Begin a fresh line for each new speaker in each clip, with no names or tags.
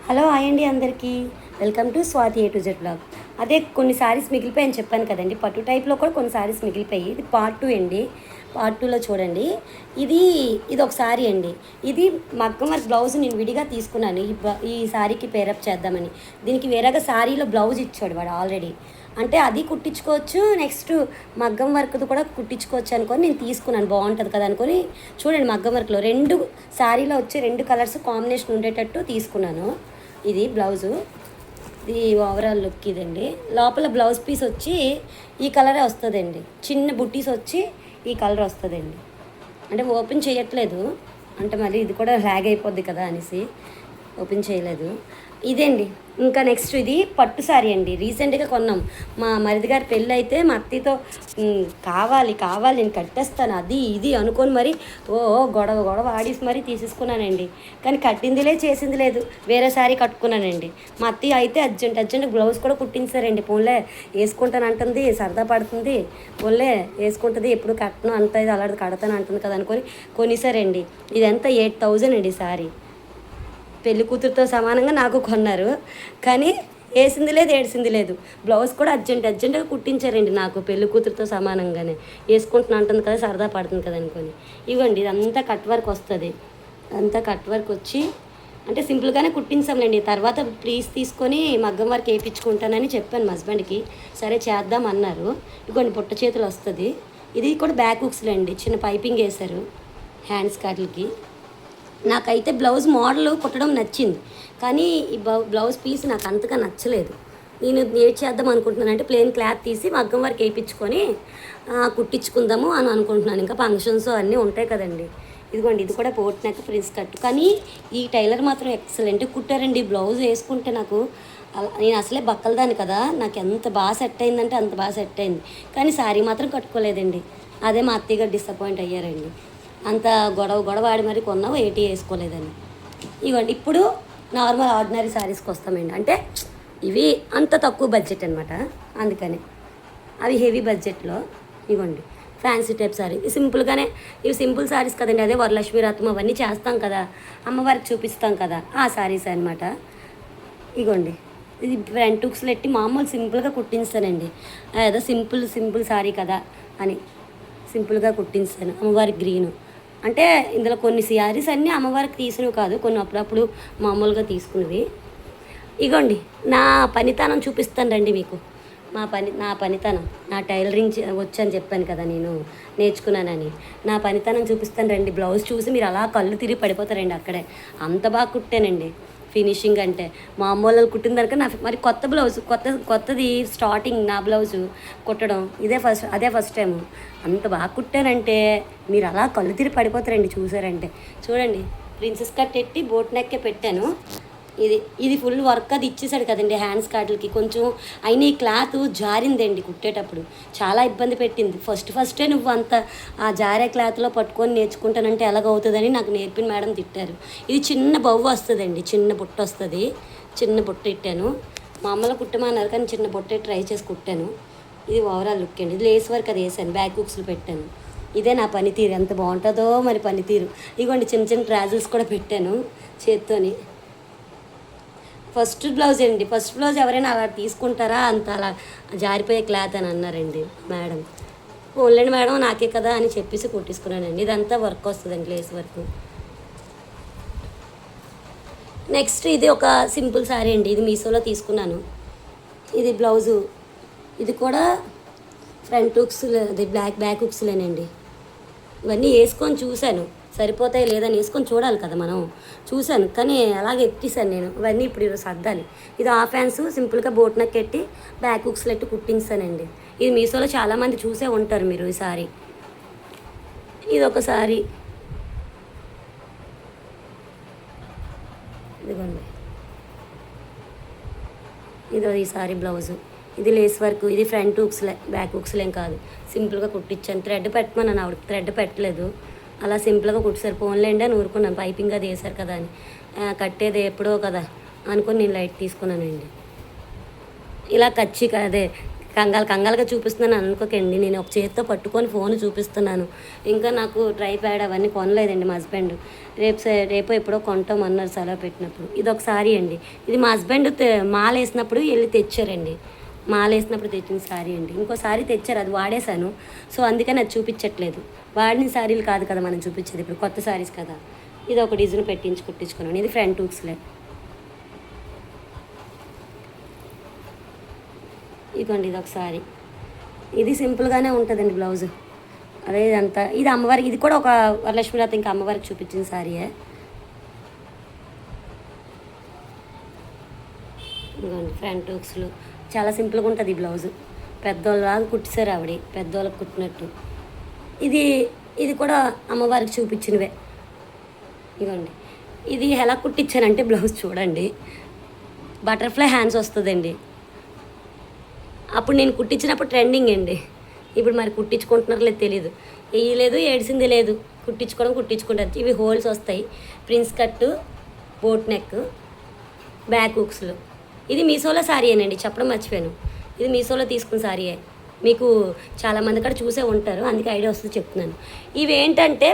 Hello hi అండి అందరికీ. Welcome to Swathi A to Z blog. అదే కొన్ని సారీస్ మిగిలిపోయాయని చెప్పాను కదండి, పట్టు టైప్లో కూడా కొన్ని సారీస్ మిగిలిపోయి. ఇది పార్ట్ 2 అండి. పార్ట్ 2లో చూడండి. ఇది ఇది ఒక సారీ అండి. ఇది మగ్గం వర్క్ బ్లౌజ్ నేను విడిగా తీసుకున్నాను ఈ సారీకి పేరప్ చేద్దామని. దీనికి వేరేగా సారీలో బ్లౌజ్ ఇచ్చాడు వాడు ఆల్రెడీ. అంటే అది కుట్టించుకోవచ్చు, నెక్స్ట్ మగ్గం వర్క్ది కూడా కుట్టించుకోవచ్చు అనుకొని నేను తీసుకున్నాను, బాగుంటుంది కదా అనుకొని. చూడండి, మగ్గం వర్క్లో రెండు శారీలో వచ్చి రెండు కలర్స్ కాంబినేషన్ ఉండేటట్టు తీసుకున్నాను. ఇది బ్లౌజు, ఇది ఓవరాల్ లుక్ ఇదండి. లోపల బ్లౌజ్ పీస్ వచ్చి ఈ కలరే వస్తుందండి, చిన్న బుట్టీస్ వచ్చి ఈ కలర్ వస్తుందండి. అంటే ఓపెన్ చేయట్లేదు, అంటే మళ్ళీ ఇది కూడా హ్యాగ్ అయిపోద్ది కదా అనేసి ఓపెన్ చేయలేదు. ఇదండి. ఇంకా నెక్స్ట్ ఇది పట్టు సారీ అండి, రీసెంట్గా కొన్నాం. మా మరిది గారి పెళ్ళి అయితే మా అత్తయ్యతో కావాలి కావాలి నేను కట్టేస్తాను అది ఇది అనుకొని మరి గొడవ గొడవ ఆడేసి మరీ తీసేసుకున్నానండి. కానీ కట్టిందిలే చేసింది లేదు, వేరే సారీ కట్టుకున్నానండి. మా అత్తయ్య అయితే అర్జెంట్ బ్లౌజ్ కూడా కుట్టించారండి. పోన్లే వేసుకుంటాను అంటుంది, సరదా పడుతుంది, పోన్లే వేసుకుంటుంది, ఎప్పుడు కట్టను అంత ఇది అలాంటిది కడతాను అంటుంది కదా అనుకొని కొనిసారండి. ఇదంతా 8,000 అండి సారీ. పెళ్లి కూతురుతో సమానంగా నాకు కొన్నారు, కానీ వేసింది లేదు ఏడ్చింది లేదు. బ్లౌజ్ కూడా అర్జెంటుగా కుట్టించారండి నాకు, పెళ్లి కూతురుతో సమానంగానే. వేసుకుంటున్నా అంటుంది కదా, సరదా పడుతుంది కదా అనుకొని. ఇవ్వండి, ఇదంతా కట్ వర్క్ వస్తుంది. అంతా కట్ వర్క్ వచ్చి అంటే సింపుల్గానే కుట్టించాంలేండి. తర్వాత ప్లీజ్ తీసుకొని మగ్గం వర్క్ వేయించుకుంటానని చెప్పాను మా హస్బెండ్కి. సరే చేద్దాం అన్నారు. ఇవ్వండి, పుట్ట చేతులు వస్తుంది. ఇది కూడా బ్యాక్ హుక్స్లేండి, చిన్న పైపింగ్ వేశారు హ్యాండ్స్ కాట్లకి. నాకైతే బ్లౌజ్ మోడల్ కుట్టడం నచ్చింది, కానీ ఈ బ్లౌజ్ పీస్ నాకు అంతగా నచ్చలేదు. నేను ఏం చేద్దాం అనుకుంటున్నాను అంటే ప్లెయిన్ క్లాత్ తీసి మగ్గం వరకు వేయించుకొని కుట్టించుకుందాము అని అనుకుంటున్నాను. ఇంకా ఫంక్షన్స్ అన్నీ ఉంటాయి కదండి. ఇదిగోండి, ఇది కూడా బోట్ నెక్ ప్రిన్స్ కట్. కానీ ఈ టైలర్ మాత్రం ఎక్సలెంట్ కుట్టారండి. బ్లౌజ్ వేసుకుంటే నాకు నేను అసలే బక్కలదాన్ని కదా, నాకు ఎంత బాగా సెట్ అయిందంటే అంత బాగా సెట్ అయింది. కానీ శారీ మాత్రం కట్టుకోలేదండి. అదే మా అత్తయ్య గారు డిసప్పాయింట్ అయ్యారండి. అంత గొడవ ఆడి మరి కొన్నావు, ఏటీ వేసుకోలేదని. ఇవ్వండి, ఇప్పుడు నార్మల్ ఆర్డినరీ శారీస్కి వస్తామండి. అంటే ఇవి అంత తక్కువ బడ్జెట్ అనమాట, అందుకని అవి హెవీ బడ్జెట్లో. ఇవ్వండి, ఫ్యాన్సీ టైప్ శారీ. సింపుల్గానే, ఇవి సింపుల్ శారీస్ కదండి. అదే వరలక్ష్మి వ్రతం అవన్నీ చేస్తాం కదా, అమ్మవారికి చూపిస్తాం కదా, ఆ శారీస్ అనమాట. ఇగోండి, ఇది ఫ్రంట్ హుక్స్లు పెట్టి మామూలు సింపుల్గా కుట్టించానండి. ఏదో సింపుల్ శారీ కదా అని సింపుల్గా కుట్టించాను. అమ్మవారి గ్రీను అంటే ఇందులో కొన్ని శారీస్ అన్నీ అమ్మవారికి తీసినవి కాదు, కొన్ని అప్పుడప్పుడు మామూలుగా తీసుకున్నవి. ఇగోండి, నా పనితనం చూపిస్తాను రండి మీకు. నా పనితనం, నా టైలరింగ్ వచ్చని చెప్పాను కదా నేను నేర్చుకున్నానని. నా పనితనం చూపిస్తాను రండి. బ్లౌజ్ చూసి మీరు అలా కళ్ళు తిరిగి పడిపోతారండి అక్కడే. అంత బాగా కుట్టానండి. ఫినిషింగ్ అంటే మామూలు కుట్టిన దానిక నా మరి కొత్త బ్లౌజ్ కొత్తది స్టార్టింగ్ నా బ్లౌజు కుట్టడం అదే ఫస్ట్ టైం. అంత బాగా కుట్టానంటే మీరు అలా కళ్ళు తిరిగి పడిపోతారండి చూసారంటే. చూడండి, ప్రిన్సెస్ కట్ ఎట్టి బోట్ నెక్కే పెట్టాను. ఇది ఫుల్ వర్క్ అది ఇచ్చేసాడు కదండి హ్యాండ్స్ కార్డులకి. కొంచెం అయినా ఈ క్లాత్ జారిందండి కుట్టేటప్పుడు, చాలా ఇబ్బంది పెట్టింది. ఫస్టే నువ్వు అంత ఆ జారే క్లాత్లో పట్టుకొని నేర్చుకుంటానంటే ఎలాగవుతుందని నాకు నేర్పిన మేడం తిట్టారు. ఇది చిన్న బొవ్వు వస్తుందండి, చిన్న బుట్ట వస్తుంది. చిన్న బుట్ట ఇట్టాను, మామూలుగా కుట్టమన్నారు కానీ చిన్న బుట్ట ట్రై చేసి కుట్టాను. ఇది ఓవరాల్ లుక్ అండి. ఇది లేస్ వర్క్ అది వేసాను, బ్యాక్ హుక్స్లు పెట్టాను. ఇదే నా పనితీరు, ఎంత బాగుంటుందో మరి పనితీరు. ఇదిగోండి, చిన్న ట్రాజల్స్ కూడా పెట్టాను చేత్తోని. ఫస్ట్ బ్లౌజ్ అండి. ఫస్ట్ బ్లౌజ్ ఎవరైనా అలా తీసుకుంటారా, అంత అలా జారిపోయే క్లాత్ అని అన్నారండి మేడం. ఓన్లండి మేడం, నాకే కదా అని చెప్పేసి కుట్టించుకున్నానండి. ఇదంతా వర్క్ వస్తుందండి, లేస్ వర్క్. నెక్స్ట్ ఇది ఒక సింపుల్ శారీ అండి. ఇది మీషోలో తీసుకున్నాను. ఇది బ్లౌజు, ఇది కూడా ఫ్రంట్ హుక్స్, అది బ్యాక్ హుక్స్లేనండి. ఇవన్నీ వేసుకొని చూశాను, సరిపోతాయి లేదని వేసుకొని చూడాలి కదా మనం. చూశాను కానీ అలాగే ఎట్టేసాను నేను. ఇవన్నీ ఇప్పుడు సర్దాలి. ఇది హాఫ్ హ్యాండ్స్ సింపుల్గా బోట్ నెక్ ఎట్టి బ్యాక్ హుక్స్లు ఎట్టి కుట్టించానండి. ఇది మీషోలో చాలామంది చూసే ఉంటారు మీరు. ఈ సారీ, ఇది ఒక సారీ. ఇదిగోండి, ఇదో ఈ సారీ బ్లౌజు. ఇది లేస్ వర్క్, ఇది ఫ్రంట్ హుక్స్లే, బ్యాక్ హుక్స్లేం కాదు. సింపుల్గా కుట్టించాను. థ్రెడ్ పెట్టమన్నాను, ఆవిడ థ్రెడ్ పెట్టలేదు. అలా సింపుల్గా కుట్టిసారు. ఫోన్లేండి అని ఊరుకున్నాను, పైపింగ్ అది వేసారు కదా అని. కట్టేది ఎప్పుడో కదా అనుకుని నేను లైట్ తీసుకున్నానండి. ఇలా కంగాలుగా చూపిస్తున్నాను అనుకోకండి. నేను ఒక చేతితో పట్టుకొని ఫోన్ చూపిస్తున్నాను. ఇంకా నాకు ట్రైప్యాడ్ అవన్నీ కొనలేదండి మా హస్బెండ్. రేపు ఎప్పుడో కొంటామన్నారు సెలవు పెట్టినప్పుడు. ఇది ఒక సారీ అండి. ఇది మా హస్బెండ్ మాల వేసినప్పుడు వెళ్ళి తెచ్చారండి. మాల వేసినప్పుడు తెచ్చిన సారీ అండి. ఇంకో సారీ తెచ్చారు, అది వాడేశాను. సో అందుకని అది చూపించట్లేదు. వాడిన సారీలు కాదు కదా మనం చూపించేది, ఇప్పుడు కొత్త సారీస్ కదా. ఇది ఒక డిజైన్ కుట్టించుకున్నాను. ఇది ఫ్రంట్ హూక్స్లే. ఇదిగోండి, ఇది ఒకసారి. ఇది సింపుల్గానే ఉంటుందండి బ్లౌజు. అదే ఇదంతా ఇది అమ్మవారికి. ఇది కూడా ఒక వరలక్ష్మి వ్రతం ఇంకా అమ్మవారికి చూపించిన సారీయే. ఇదిగోండి ఫ్రంట్ హూక్స్లు. చాలా సింపుల్గా ఉంటుంది ఈ బ్లౌజు. పెద్దోళ్ళలాగా కుట్టిసారు ఆవిడ, పెద్దోళ్ళకి కుట్టినట్టు. ఇది కూడా అమ్మవారికి చూపించినవే. ఇదిగోండి, ఇది ఎలా కుట్టించానంటే బ్లౌజ్ చూడండి, బటర్ఫ్లై హ్యాండ్స్ వస్తుందండి. అప్పుడు నేను కుట్టించినప్పుడు ట్రెండింగ్ అండి. ఇప్పుడు మరి కుట్టించుకుంటున్నారో లేదు తెలీదు. వేయలేదు, ఏడిసింది లేదు. కుట్టించుకుంటారు. ఇవి హోల్స్ వస్తాయి. ప్రిన్స్ కట్టు, బోట్ నెక్, బ్యాక్ హుక్స్లు. ఇది మీషోలో సారీయేనండి, చెప్పడం మర్చిపోయాను. ఇది మీషోలో తీసుకున్న సారీయే. మీకు చాలామంది కూడా చూసే ఉంటారు, అందుకే ఐడియా వస్తుంది చెప్తున్నాను. ఇవి ఏంటంటే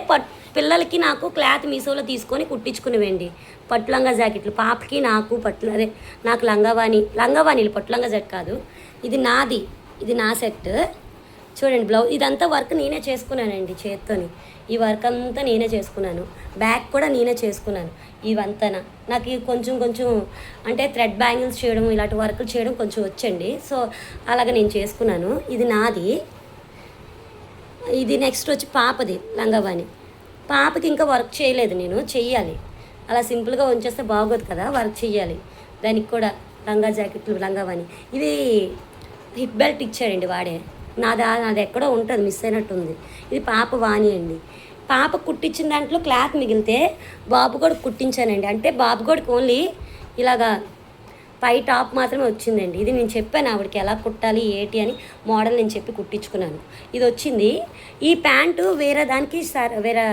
పిల్లలకి నాకు క్లాత్ మీషోలో తీసుకొని కుట్టించుకునేవండి. పట్టు లంగా జాకెట్లు పాపకి నాకు నాకు లంగావాణీలు పట్టు లంగా జాకెట్ కాదు. ఇది నాది, ఇది నా సెట్. చూడండి బ్లౌజ్ ఇదంతా వర్క్ నేనే చేసుకున్నానండి చేత్తోని. ఈ వర్క్ అంతా నేనే చేసుకున్నాను. బ్యాక్ కూడా నేనే చేసుకున్నాను. ఇవంతా నాకు కొంచెం అంటే థ్రెడ్ బ్యాంగిల్స్ చేయడం, ఇలాంటి వర్కులు చేయడం కొంచెం వచ్చండి. సో అలాగ నేను చేసుకున్నాను. ఇది నాది. ఇది నెక్స్ట్ వచ్చి పాపది లంగావాణి. పాపకి ఇంకా వర్క్ చేయలేదు, నేను చెయ్యాలి. అలా సింపుల్గా ఉంచేస్తే బాగోదు కదా, వర్క్ చెయ్యాలి. దానికి కూడా లంగా జాకెట్లు, లంగావాణి. ఇది హిప్ బెల్ట్ ఇచ్చాడండి వాడే. నాది ఎక్కడో ఉంటుంది, మిస్ అయినట్టుంది. ఇది పాప వాణి అండి. పాప కుట్టించిన దాంట్లో క్లాత్ మిగిలితే బాబు కూడా కుట్టించానండి. అంటే బాబు కూడా ఓన్లీ ఇలాగా పై టాప్ మాత్రమే వచ్చిందండి. ఇది నేను చెప్పాను ఆవిడకి ఎలా కుట్టాలి ఏంటి అని మోడల్ నేను చెప్పి కుట్టించుకున్నాను. ఇది వచ్చింది. ఈ ప్యాంటు వేరే దానికి వేరే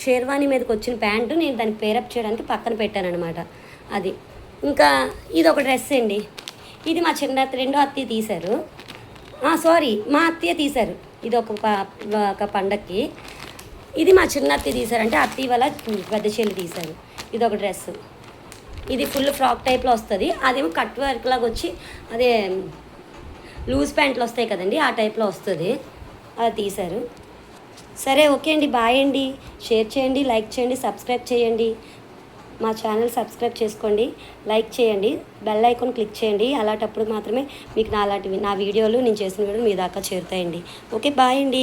షేర్వాణి మీదకి వచ్చిన ప్యాంటు నేను దానికి పేరప్ చేయడానికి పక్కన పెట్టాను అనమాట. అది ఇంకా ఇది ఒక డ్రెస్ అండి. ఇది మా రెండో అత్తయ్య తీశారు. మా అత్తయ్య తీశారు. ఇది ఒక పండక్కి. ఇది మా చిన్న అత్తయ్య తీశారు, అంటే అత్తయ్య వాళ్ళ పెద్ద చెల్లి తీశారు. ఇది ఒక డ్రెస్. ఇది ఫుల్ ఫ్రాక్ టైప్లో వస్తుంది. అదేమో కట్ వర్క్ లాగా వచ్చి అదే లూజ్ ప్యాంట్లు వస్తాయి కదండి, ఆ టైప్లో వస్తుంది. అలా తీశారు. సరే, ఓకే అండి, బాయ్ అండి. షేర్ చేయండి, లైక్ చేయండి, సబ్స్క్రైబ్ చేయండి. మా ఛానల్ సబ్స్క్రైబ్ చేసుకోండి, లైక్ చేయండి, బెల్ ఐకాన్ క్లిక్ చేయండి. అలాంటప్పుడు మాత్రమే మీకు నా వీడియోలు, నేను చేసిన వీడియోలు మీ దాకా చేరుతాయండి. ఓకే, బాయ్ అండి.